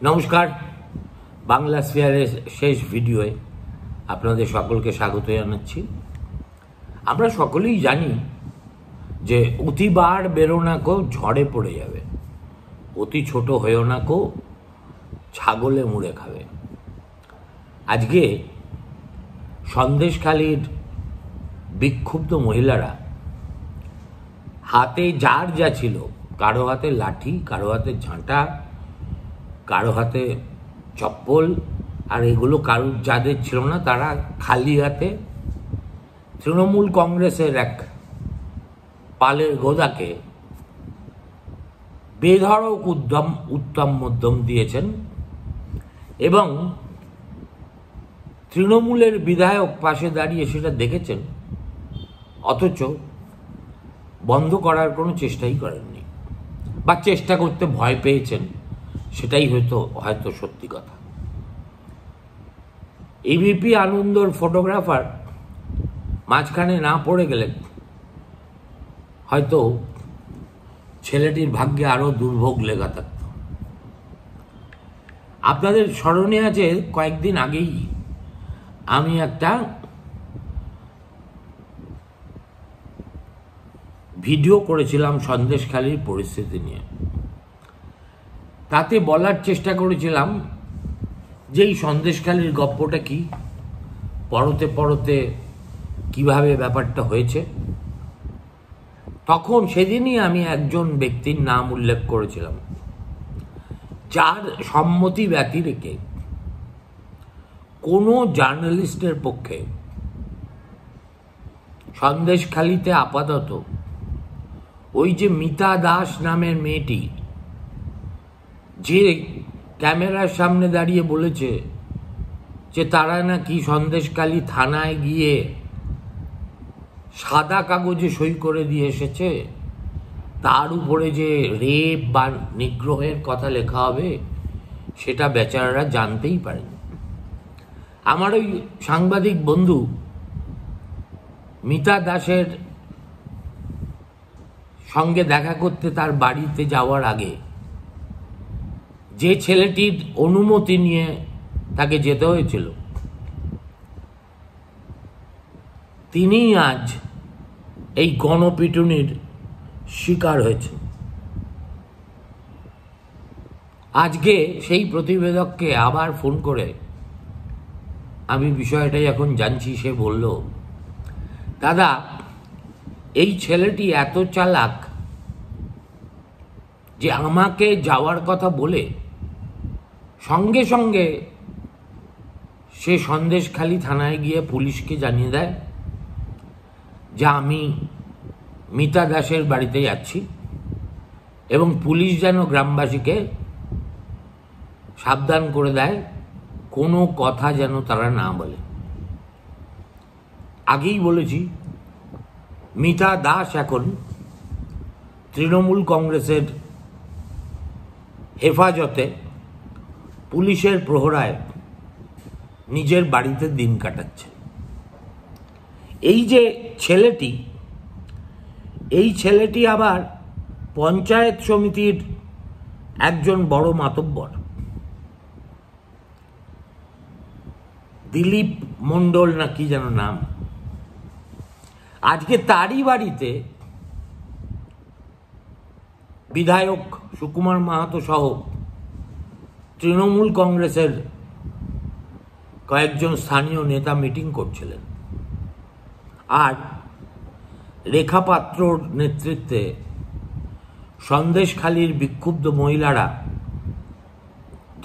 নমস্কার, বাংলা স্ফিয়ারের শেষ ভিডিওয়ে আপনাদের সকলকে স্বাগত জানাচ্ছি। আমরা সকলেই জানি যে অতিবার বেরো না কো ঝড়ে পড়ে যাবে, অতি ছোট হয়েও না কো ছাগলে মুড়ে খাবে। আজকে সন্দেশখালীর বিক্ষুব্ধ মহিলারা হাতে যার যা ছিল, কারো হাতে লাঠি, কারো হাতে ঝাঁটা, কারো হাতে চপ্পল, আর এগুলো কারোর যাদের ছিল না তারা খালি হাতে তৃণমূল কংগ্রেসের এক পালের গোদাকে বেধড়ক উত্তম মধ্যম দিয়েছেন এবং তৃণমূলের বিধায়ক পাশে দাঁড়িয়ে সেটা দেখেছেন, অথচ বন্ধ করার কোনো চেষ্টাই করেননি, বা চেষ্টা করতে ভয় পেয়েছেন, সেটাই হয়তো সত্যি কথা। এবিপি আনন্দর ফটোগ্রাফার মাঝখানে না পড়ে গেলেন হয়তো ছেলেটির ভাগ্যে আরো দুর্ভোগ লেখা থাকত। আপনাদের স্মরণে আছে কয়েকদিন আগেই আমি একটা ভিডিও করেছিলাম সন্দেশখালীর পরিস্থিতি নিয়ে। তাতে বলার চেষ্টা করেছিলাম যে এই সন্দেশখালীর গপ্পটা কি, পরতে পরতে কিভাবে ব্যাপারটা হয়েছে। তখন সেদিনই আমি একজন ব্যক্তির নাম উল্লেখ করেছিলাম, যার সম্মতি ব্যতি রেখে কোনো জার্নালিস্টের পক্ষে সন্দেশখালীতে আপাতত ওই যে মিতা দাস নামের মেয়েটি, যে ক্যামেরার সামনে দাঁড়িয়ে বলেছে যে তারা নাকি সন্দেশখালী থানায় গিয়ে সাদা কাগজে সই করে দিয়ে এসেছে, তার উপরে যে রেপ বা নিগ্রহের কথা লেখা হবে সেটা বেচারারা জানতেই পারেনি। আমার ওই সাংবাদিক বন্ধু মিতা দাসের সঙ্গে দেখা করতে তার বাড়িতে যাওয়ার আগে যে ছেলেটির অনুমতি নিয়ে তাকে যেতে হয়েছিল, তিনি আজ এই গণপিটুনির শিকার হয়েছে। আজকে সেই প্রতিবেদককে আবার ফোন করে আমি বিষয়টাই এখন জানছি। সে বলল, দাদা, এই ছেলেটি এত চালাক যে আমাকে যাওয়ার কথা বলে সঙ্গে সঙ্গে সে সন্দেশখালী থানায় গিয়ে পুলিশকে জানিয়ে দেয় যে আমি মিতা দাসের বাড়িতে যাচ্ছি, এবং পুলিশ যেন গ্রামবাসীকে সাবধান করে দেয় কোনো কথা যেন তারা না বলে। আগেই বলেছি, মিতা দাস এখন তৃণমূল কংগ্রেসের হেফাজতে পুলিশের প্রহরায় নিজের বাড়িতে দিন কাটাচ্ছে। এই যে ছেলেটি, এই ছেলেটি আবার পঞ্চায়েত সমিতির একজন বড় মাতব্বর, দিলীপ মণ্ডল না কি যেন নাম। আজকে তারই বাড়িতে বিধায়ক সুকুমার মাহাতো সহ তৃণমূল কংগ্রেসের কয়েকজন স্থানীয় নেতা মিটিং করছিলেন, আর রেখা পাত্রর নেতৃত্বে সন্দেশখালীর বিক্ষুব্ধ মহিলারা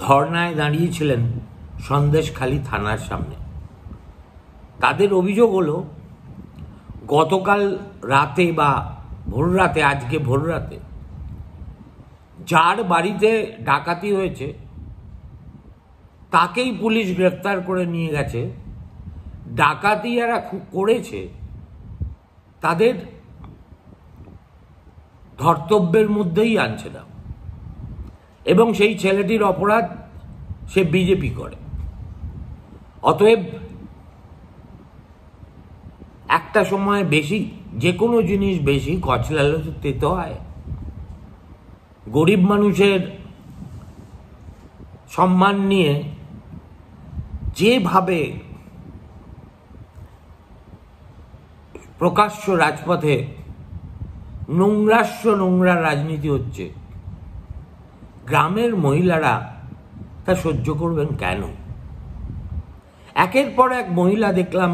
ধর্নায় দাঁড়িয়েছিলেন সন্দেশখালী থানার সামনে। তাদের অভিযোগ হলো, গতকাল রাতে বা ভোররাতে, আজকে ভোররাতে যার বাড়িতে ডাকাতি হয়েছে তাকেই পুলিশ গ্রেফতার করে নিয়ে গেছে। ডাকাতি যারা করেছে তাদের ধর্তব্যের মধ্যেই আনছে না, এবং সেই ছেলেটির অপরাধ সে বিজেপি করে। অতএব একটা সময় বেশি, যে কোনো জিনিস বেশি কচলালে তো তেতো হয়। গরিব মানুষের সম্মান নিয়ে যেভাবে প্রকাশ্য রাজপথে নোংরা রাজনীতি হচ্ছে, গ্রামের মহিলারা তা সহ্য করবেন কেন? একের পর এক মহিলা দেখলাম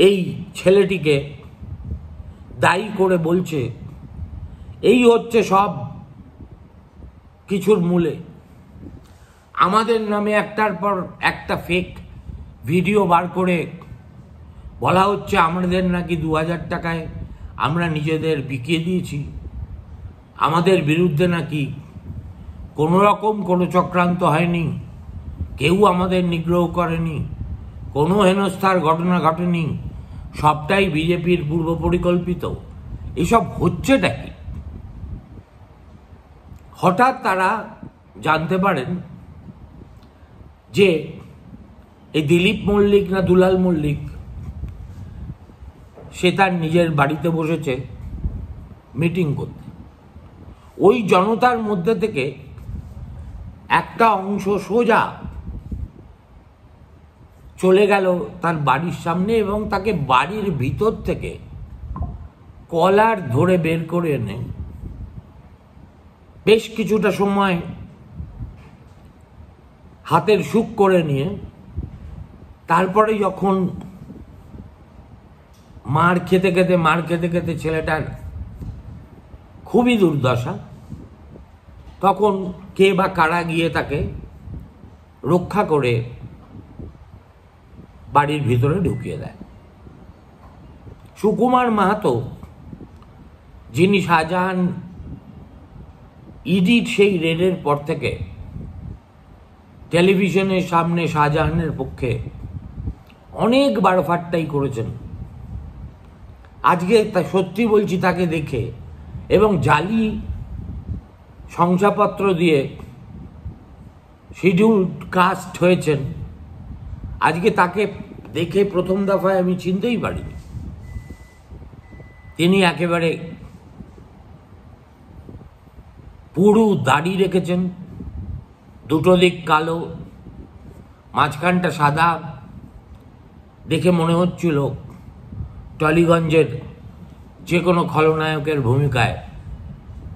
এই ছেলেটিকে দায়ী করে বলছে এই হচ্ছে সব কিছুর মূলে। আমাদের নামে একটার পর একটা ফেক ভিডিও বার করে বলা হচ্ছে আমাদের নাকি 2000 টাকায় আমরা নিজেদের বিকিয়ে দিয়েছি, আমাদের বিরুদ্ধে নাকি কোনো রকম কোনো চক্রান্ত হয়নি, কেউ আমাদের নিগ্রহ করেনি, কোনো হেনস্থার ঘটনা ঘটেনি, সবটাই বিজেপির পূর্ব পরিকল্পিত। এসব হচ্ছেটা কি? হঠাৎ তারা জানতে পারেন যে এই দিলীপ মল্লিক না দুলাল মল্লিক সে তার নিজের বাড়িতে বসেছে মিটিং করতে। ওই জনতার মধ্যে থেকে একটা অংশ সোজা চলে গেল তার বাড়ির সামনে এবং তাকে বাড়ির ভিতর থেকে কলার ধরে বের করে এনে বেশ কিছুটা সময় হাতের সুখ করে নিয়ে তারপরে যখন মার খেতে খেতে ছেলেটার খুবই দুর্দশা, তখন কে বা কারা গিয়ে তাকে রক্ষা করে বাড়ির ভিতরে ঢুকিয়ে দেয়। সুকুমার মাহাতো, যিনি শাহজাহান ইডির সেই রেডের পর থেকে টেলিভিশনের সামনে শাহজাহানের পক্ষে অনেক বারফাট্টাই করেছেন, আজকে তা সত্যি বলছি তাকে দেখে এবং জালি শংসাপত্র দিয়ে শিডিউলড কাস্ট হয়েছেন, আজকে তাকে দেখে প্রথম দফায় আমি চিনতেই পারিনি। তিনি একেবারে পুরু দাড়ি রেখেছেন, দুটো দিক কালো, মাঝখানটা সাদা, দেখে মনে হচ্ছিল টলিগঞ্জের যে কোনো খলনায়কের ভূমিকায়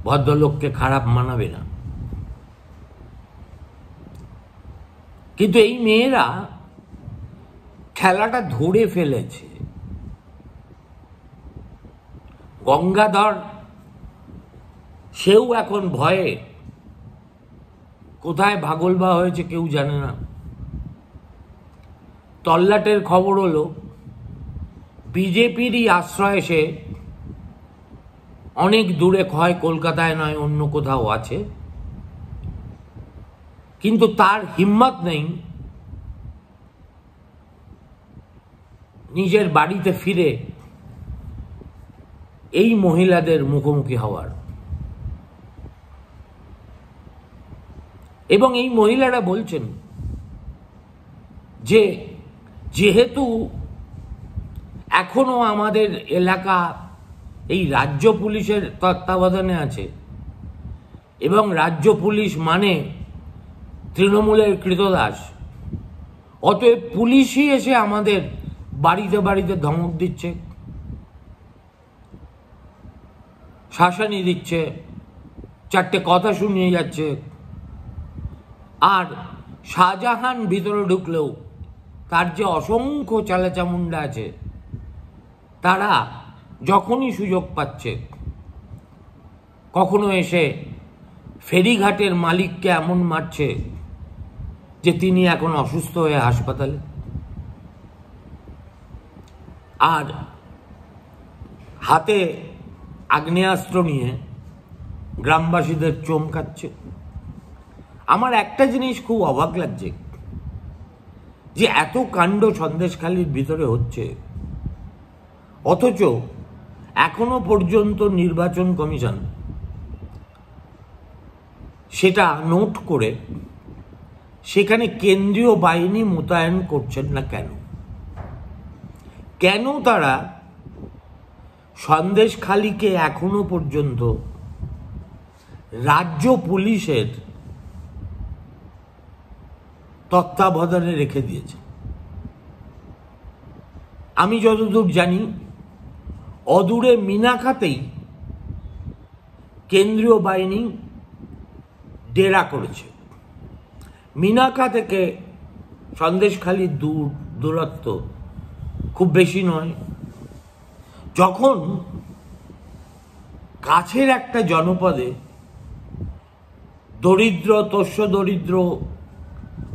ভদ্রলোককে খারাপ মানাবে না। কিন্তু এই মেয়েরা খেলাটা ধরে ফেলেছে। গঙ্গাধর সেও এখন ভয়ে কোথায় ভাগলবা হয়েছে কেউ জানে না। তল্লাটের খবর হলো বিজেপিরই আশ্রয় সে অনেক দূরে, হয় কলকাতায় নয় অন্য কোথাও আছে, কিন্তু তার হিম্মত নেই নিজের বাড়িতে ফিরে এই মহিলাদের মুখোমুখি হওয়ার। এবং এই মহিলারা বলছেন যে যেহেতু এখনো আমাদের এলাকা এই রাজ্য পুলিশের তত্ত্বাবধানে আছে এবং রাজ্য পুলিশ মানে তৃণমূলের কৃতদাস, অতএব পুলিশই এসে আমাদের বাড়িতে বাড়িতে ধমক দিচ্ছে, শাসানি দিচ্ছে, চারটে কথা শুনিয়ে যাচ্ছে। আর শাহজাহান ভিতরে ঢুকলেও তার যে অসংখ্য চালাচামুন্ডা আছে, তারা যখনই সুযোগ পাচ্ছে কখনো এসে ফেরিঘাটের মালিককে এমন মারছে যে তিনি এখন অসুস্থ হয়ে হাসপাতালে, আর হাতে আগ্নেয়াস্ত্র নিয়ে গ্রামবাসীদের চমকাচ্ছে। আমার একটা জিনিস খুব অবাক লাগছে যে এত কাণ্ড সন্দেশখালির ভিতরে হচ্ছে, অথচ এখনো পর্যন্ত নির্বাচন কমিশন সেটা নোট করে সেখানে কেন্দ্রীয় বাহিনী মোতায়েন করছেন না কেন? কেন তারা সন্দেশখালিকে এখনো পর্যন্ত রাজ্য পুলিশের তত্ত্বাবধানে রেখে দিয়েছে। আমি যতদূর জানি অদূরে মিনাখাতেই কেন্দ্রীয় বাহিনী ডেরা করেছে। মিনাখা থেকে সন্দেশখালির দূরত্ব খুব বেশি নয়। যখন কাছের একটা জনপদে দরিদ্র তস্য দরিদ্র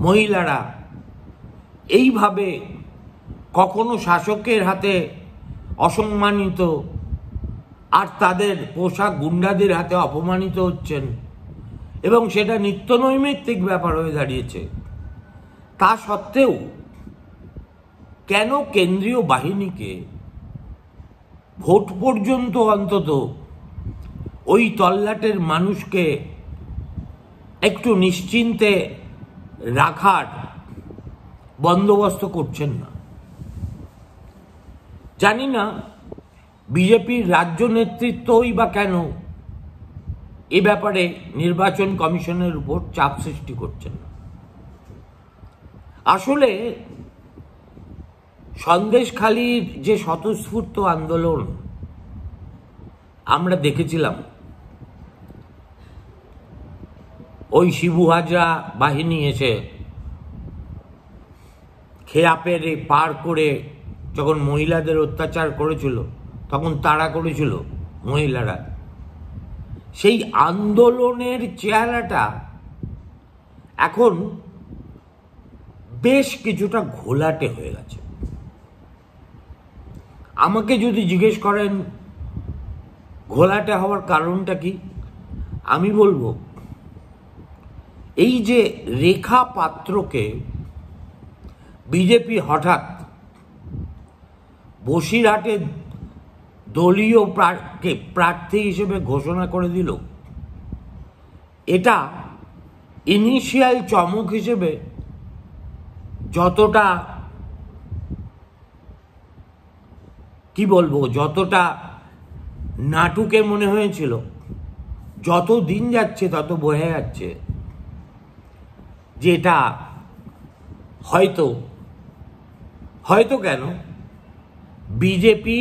মহিলারা এইভাবে কখনো শাসকের হাতে অসম্মানিত আর তাদের পোশাক গুন্ডাদের হাতে অপমানিত হচ্ছেন এবং সেটা নিত্যনৈমিত্তিক ব্যাপার হয়ে দাঁড়িয়েছে, তা সত্ত্বেও কেন কেন্দ্রীয় বাহিনীকে ভোট পর্যন্ত অন্তত ওই তল্লাটের মানুষকে একটু নিশ্চিন্তে রাখার বন্দোবস্ত করছেন না? জানি না বিজেপির রাজ্য নেতৃত্বই বা কেন এ ব্যাপারে নির্বাচন কমিশনের উপর চাপ সৃষ্টি করছেন না। আসলে সন্দেশখালির যে স্বতঃস্ফূর্ত আন্দোলন আমরা দেখেছিলাম, ওই শিবু হাজরা বাহিনী এসে খেয়া পেরে পার করে যখন মহিলাদের অত্যাচার করেছিল, তখন তাড়া করেছিল মহিলারা, সেই আন্দোলনের চেহারাটা এখন বেশ কিছুটা ঘোলাটে হয়ে গেছে। আমাকে যদি জিজ্ঞেস করেন ঘোলাটে হওয়ার কারণটা কি, আমি বলবো এই যে রেখা পাত্রকে বিজেপি হঠাৎ বসিরহাটে দলীয় প্রার্থী হিসেবে ঘোষণা করে দিল, এটা ইনিশিয়াল চমক হিসেবে যতটা কি বলবো, যতটা নাটুকে মনে হয়েছিল, যত দিন যাচ্ছে তত বোঝা যাচ্ছে যে এটা হয়তো কেন বিজেপি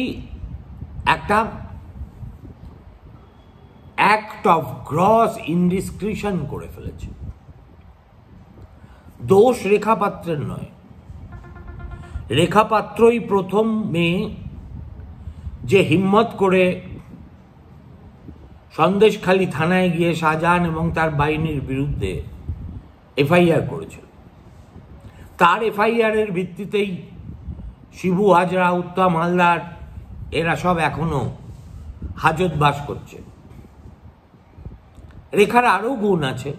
একটা অ্যাক্ট অফ গ্রস ইনডিসক্রিশন করে ফেলেছে। দোষ রেখা পাত্রের নয়। রেখা পাত্রই প্রথম মেয়ে যে হিম্মত করে সন্দেশখালি থানায় গিয়ে শাহজাহান এবং তার বাহিনীর বিরুদ্ধে এফআইআর করেছিল। তার এফআইআর এর ভিত্তিতেই শিবু হাজরা, উত্তম হালদার এরা সব এখনো হাজতবাস করছে। রেখার আরো গুণ আছে।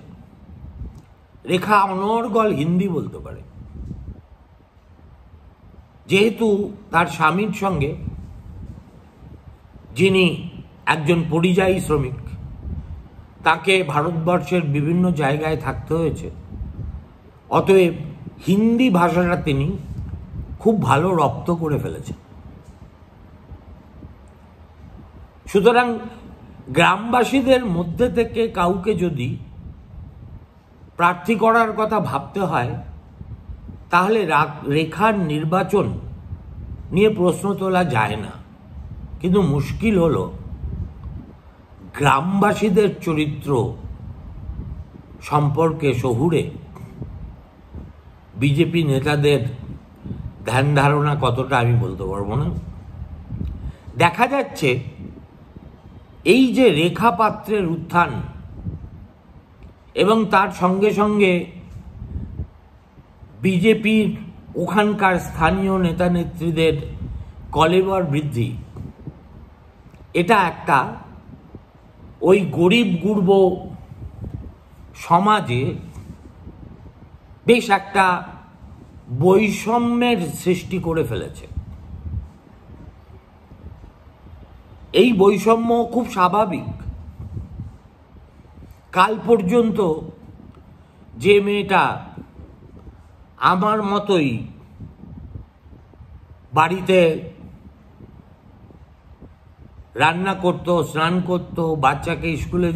রেখা অনর্গল হিন্দি বলতে পারে। যেহেতু তার স্বামীর সঙ্গে, যিনি একজন পরিযায়ী শ্রমিক, তাকে ভারতবর্ষের বিভিন্ন জায়গায় থাকতে হয়েছে, অতএব হিন্দি ভাষাটা তিনি খুব ভালো রপ্ত করে ফেলেছেন। সুতরাং গ্রামবাসীদের মধ্যে থেকে কাউকে যদি প্রার্থী করার কথা ভাবতে হয়, তাহলে রেখার নির্বাচন নিয়ে প্রশ্ন তোলা যায় না। কিন্তু মুশকিল হলো গ্রামবাসীদের চরিত্র সম্পর্কে শহুরে বিজেপি নেতাদের ধ্যান ধারণা কতটা আমি বলতে পারবো না। দেখা যাচ্ছে এই যে রেখা পাত্রের উত্থান এবং তার সঙ্গে সঙ্গে বিজেপির ওখানকার স্থানীয় নেতা নেত্রীদের কলেবর বৃদ্ধি, এটা একটা ওই গরিব গুরব সমাজে বেশ একটা বৈষম্যের সৃষ্টি করে ফেলেছে। এই বৈষম্য খুব স্বাভাবিক। কাল পর্যন্ত যে মেয়েটা আমার মতোই বাড়িতে রান্না করত, স্নান করত, বাচ্চাকে স্কুলে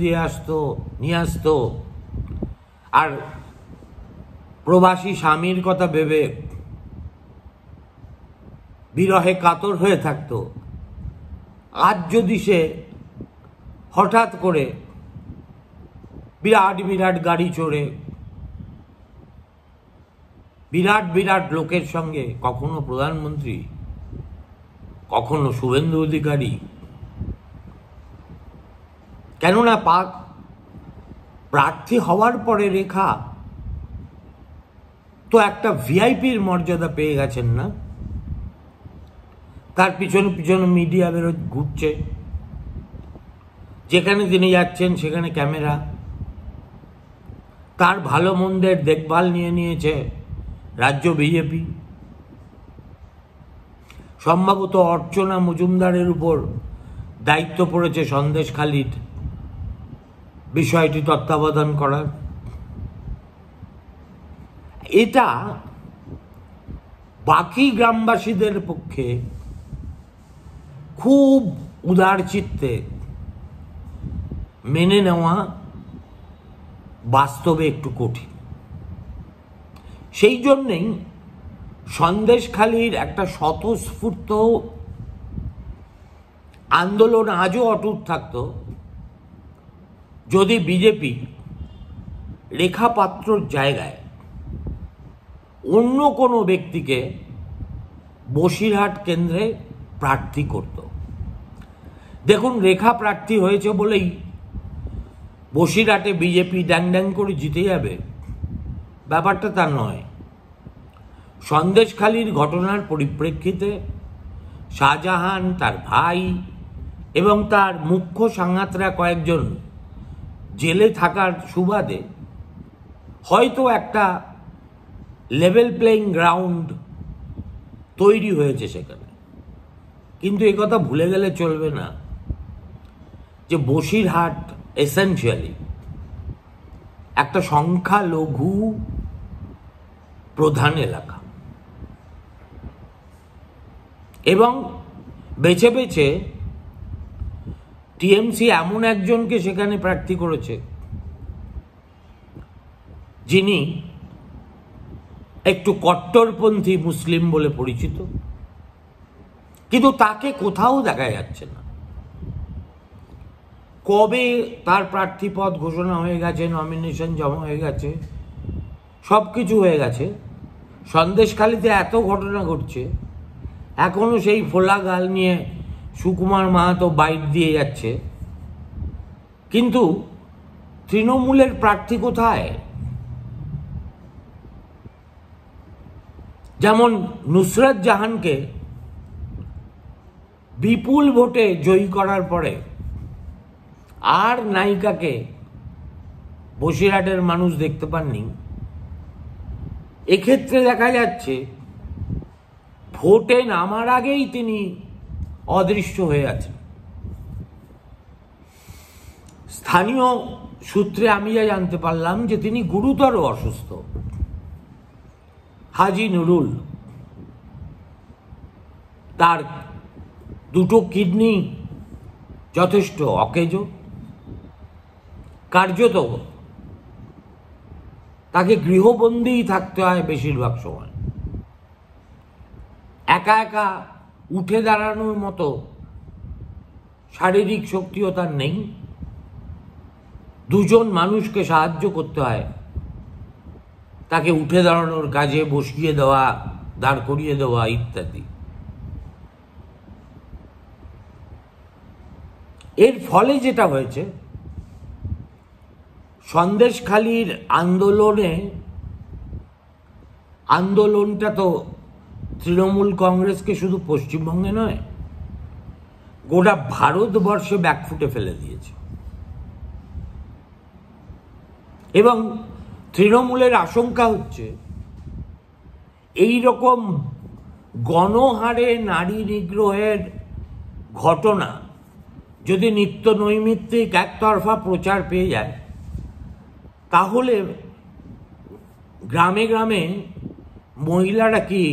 নিয়ে আসতো, আর প্রবাসী স্বামীর কথা ভেবে বিরহে কাতর হয়ে থাকত, আজ যদি সে হঠাৎ করে বিরাট বিরাট গাড়ি চড়ে বিরাট বিরাট লোকের সঙ্গে, কখনো প্রধানমন্ত্রী, কখনো শুভেন্দু অধিকারী, কেননা প্রার্থী হওয়ার পরে রেখা তো একটা ভিআইপির মর্যাদা পেয়ে গেছেন না? তার পিছনে পিছনে মিডিয়া ঘুরছে, যেখানে তিনি যাচ্ছেন সেখানে ক্যামেরা, তার ভালো মন্দের দেখভাল নিয়ে নিয়েছে রাজ্য বিজেপি। সম্ভবত অর্চনা মজুমদারের উপর দায়িত্ব পড়েছে সন্দেশখালির বিষয়টি তত্ত্বাবধান করার। এটা বাকি গ্রামবাসীদের পক্ষে খুব উদার চিত্তে মেনে নেওয়া বাস্তবে একটু কঠিন। সেই জন্যেই সন্দেশখালির একটা স্বতঃস্ফূর্ত আন্দোলন আজও অটুট থাকত যদি বিজেপি রেখা পাত্রর জায়গায় অন্য কোনো ব্যক্তিকে বসিরহাট কেন্দ্রে প্রার্থী করত। দেখুন, রেখা প্রার্থী হয়েছে বলেই বসিরহাটে বিজেপি ড্যাং ড্যাং করে জিতে যাবে, ব্যাপারটা তা নয়। সন্দেশখালির ঘটনার পরিপ্রেক্ষিতে শাহজাহান, তার ভাই এবং তার মুখ্য সাংঘাতরা কয়েকজন জেলে থাকার সুবাদে হয়তো একটা লেভেল প্লেইং গ্রাউন্ড তৈরি হয়েছে সেখানে। কিন্তু একথা ভুলে গেলে চলবে না যে বসিরহাট এসেনশিয়ালি একটা সংখ্যালঘু প্রধান এলাকা, এবং বেছে বেছে টিএমসি এমন একজনকে সেখানে প্রার্থী করেছে যিনি একটু কট্টরপন্থী মুসলিম বলে পরিচিত, কিন্তু তাকে কোথাও দেখা যাচ্ছে না। কবে তার প্রার্থীপদ ঘোষণা হয়ে গেছে, নমিনেশন জমা হয়ে গেছে, সব কিছু হয়ে গেছে, সন্দেশখালিতে এত ঘটনা ঘটছে, এখনো সেই ফোলা গাল নিয়ে সুকুমার মাহাতো বাইট দিয়ে যাচ্ছে, কিন্তু তৃণমূলের প্রার্থী কোথায়? যেমন নুসরত জাহানকে বিপুল ভোটে জয়ী করার পরে আর নায়িকাকে বসিরহাটের মানুষ দেখতে পাননি। এক্ষেত্রে দেখা যাচ্ছে ভোটে নামার আগেই তিনি অদৃশ্য হয়ে আছেন। স্থানীয় সূত্রে আমি যা জানতে পারলাম যে তিনি গুরুতর অসুস্থ। হাজি নুরুল, তার দুটো কিডনি যথেষ্ট অকেজ, কার্যত তাকে গৃহবন্দীই থাকতে হয় বেশিরভাগ সময়। একা একা উঠে দাঁড়ানোর মতো শারীরিক শক্তিও তার নেই, দুজন মানুষকে সাহায্য করতে হয় তাকে উঠে দাঁড়ানোর কাজে, বসিয়ে দেওয়া, দাঁড় করিয়ে দেওয়া ইত্যাদি। এর ফলে যেটা হয়েছে, সন্দেশখালির আন্দোলনটা তো তৃণমূল কংগ্রেসকে শুধু পশ্চিমবঙ্গে নয়, গোটা ভারতবর্ষে ব্যাকফুটে ফেলে দিয়েছে। এবং তৃণমূলের আশঙ্কা হচ্ছে এই রকম গণহারে নারী নিগ্রহের ঘটনা যদি নিত্য নৈমিত্তিক একতরফা প্রচার পেয়ে যায়, তাহলে গ্রামে গ্রামে মহিলারা কি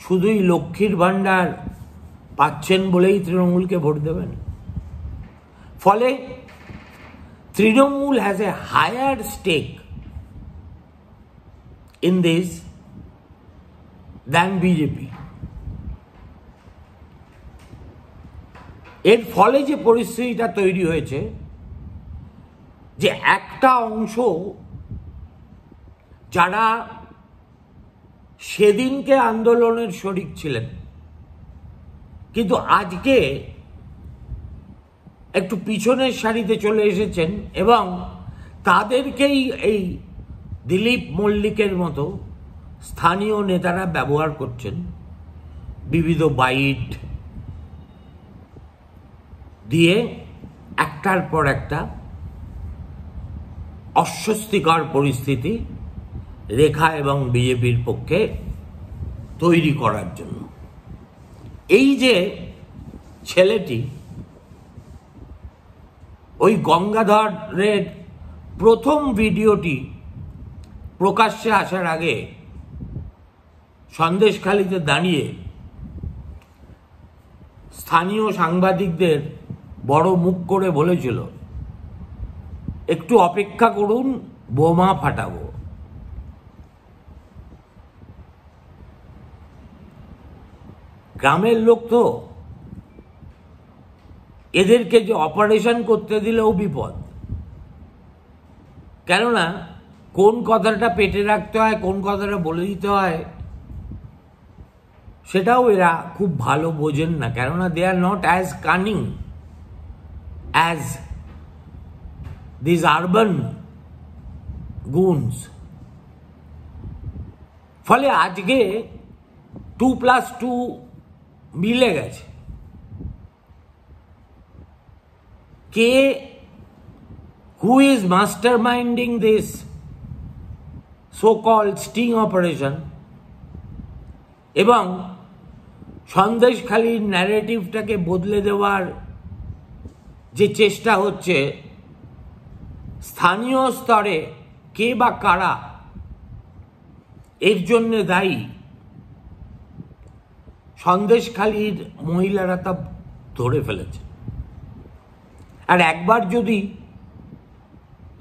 শুধুই লক্ষ্মীর ভাণ্ডার পাচ্ছেন বলেই তৃণমূলকে ভোট দেবেন? ফলে Trinamool has a higher stake in this than BJP. এর ফলে যে পরিস্থিতিটা তৈরি হয়েছে, যে একটা অংশ যারা সেদিনকে আন্দোলনের শরিক ছিলেন কিন্তু আজকে একটু পিছনের সারিতে চলে এসেছেন এবং তাদেরকেই এই দিলীপ মল্লিকের মতো স্থানীয় নেতারা ব্যবহার করছেন বিবিধ বাইট দিয়ে একটার পর একটা অস্বস্তিকর পরিস্থিতি রেখা এবং বিজেপির পক্ষে তৈরি করার জন্য। এই যে ছেলেটি ওই গঙ্গাধরের প্রথম ভিডিওটি প্রকাশ্যে আসার আগে সন্দেশখালিতে দাঁড়িয়ে স্থানীয় সাংবাদিকদের বড় মুখ করে বলেছিল, একটু অপেক্ষা করুন, বোমা ফাটাবো। গ্রামের লোক তো, এদেরকে যে অপারেশন করতে দিলেও বিপদ, কেননা কোন কথাটা পেটে রাখতে হয়, কোন কথাটা বলে দিতে হয় সেটাও এরা খুব ভালো বোঝেন না, কেননা they are not as cunning as this urban goons. ফলে আজকে 2+2 মিলে গেছে। কে who is master minding this so called sting operation এবং সন্দেশখালির ন্যারেটিভটাকে বদলে দেওয়ার যে চেষ্টা হচ্ছে, স্থানীয় স্তরে কে বা কারা এর জন্য দায়ী, সন্দেশখালির মহিলারা তা ধরে ফেলেছে। আর একবার যদি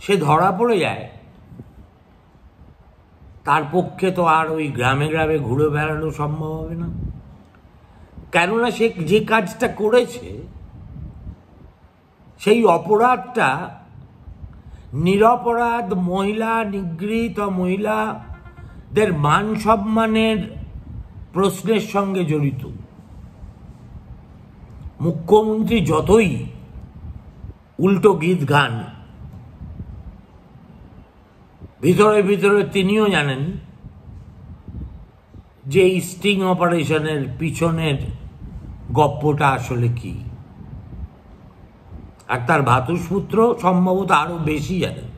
সে ধরা পড়ে যায়, তার পক্ষে তো আর ওই গ্রামে গ্রামে ঘুরে বেড়ানো সম্ভব হবে না, কেননা সে যে কাজটা করেছে সেই অপরাধটা নিরপরাধ মহিলা, নিগৃহীত মহিলাদের মান সম্মানের প্রশ্নের সঙ্গে জড়িত। মুখ্যমন্ত্রী যতই উল্টো গীত গান, ভিতরে ভিতরে তিনিও জানেন যে এই স্টিং অপারেশনের পিছনের গপ্পটা আসলে কি, আর তার ভাতুষপুত্র সম্ভবত আরো বেশি জানেন,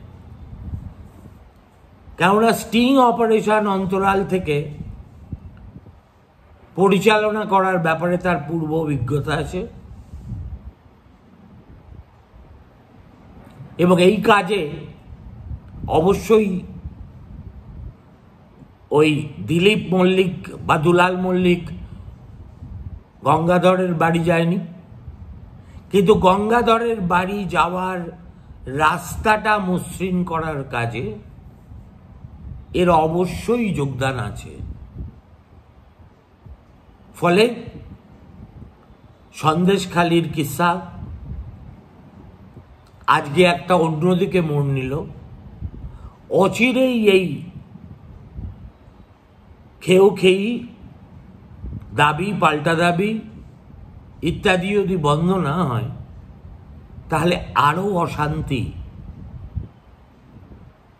কেননা স্টিং অপারেশন অন্তরাল থেকে পরিচালনা করার ব্যাপারে তার পূর্ব অভিজ্ঞতা আছে এবং এই কাজে অবশ্যই ওই দিলীপ মল্লিক বা দুলাল মল্লিক গঙ্গাধরের বাড়ি যায়নি, কিন্তু গঙ্গাধরের বাড়ি যাওয়ার রাস্তাটা মসৃণ করার কাজে এর অবশ্যই যোগদান আছে। ফলে সন্দেশখালির কিস্সা আজকে একটা অন্যদিকে মোড় নিল। অচিরেই এই খেয়েই দাবি পাল্টা দাবি ইত্যাদি যদি বন্ধ না হয়, তাহলে আরো অশান্তি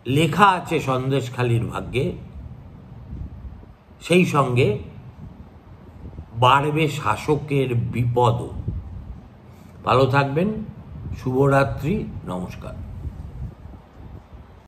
লেখা আছে সন্দেশখালির ভাগ্যে, সেই সঙ্গে বাড়বে শাসকের বিপদও। ভালো থাকবেন, শুভরাত্রি, নমস্কার।